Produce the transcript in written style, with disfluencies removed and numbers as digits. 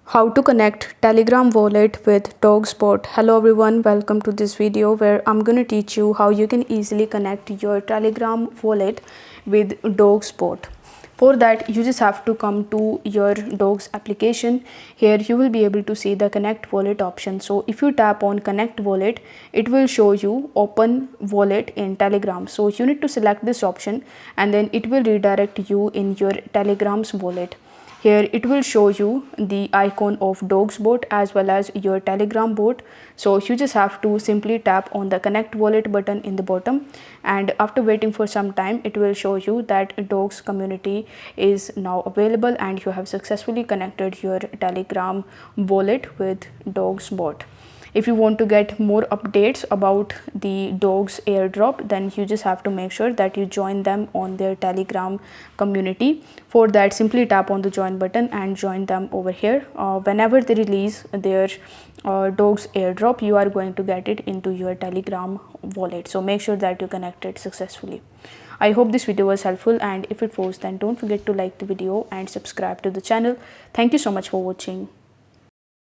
How to connect Telegram wallet with DogSpot. Hello everyone, welcome to this video where I'm going to teach you how you can easily connect your Telegram wallet with DogSpot. For that, you just have to come to your Dogs application. Here you will be able to see the connect wallet option. So if you tap on connect wallet, it will show you open wallet in Telegram. So you need to select this option and then it will redirect you in your Telegram's wallet. Here it will show you the icon of DogsBot as well as your Telegram bot. So you just have to simply tap on the connect wallet button in the bottom, and after waiting for some time it will show you that Dogs community is now available and you have successfully connected your Telegram wallet with DogsBot. If you want to get more updates about the Dogs airdrop, then you just have to make sure that you join them on their Telegram community. For that, simply tap on the join button and join them over here. Whenever they release their Dogs airdrop, you are going to get it into your Telegram wallet. So make sure that you connect it successfully. I hope this video was helpful, and if it was, then don't forget to like the video and subscribe to the channel. Thank you so much for watching.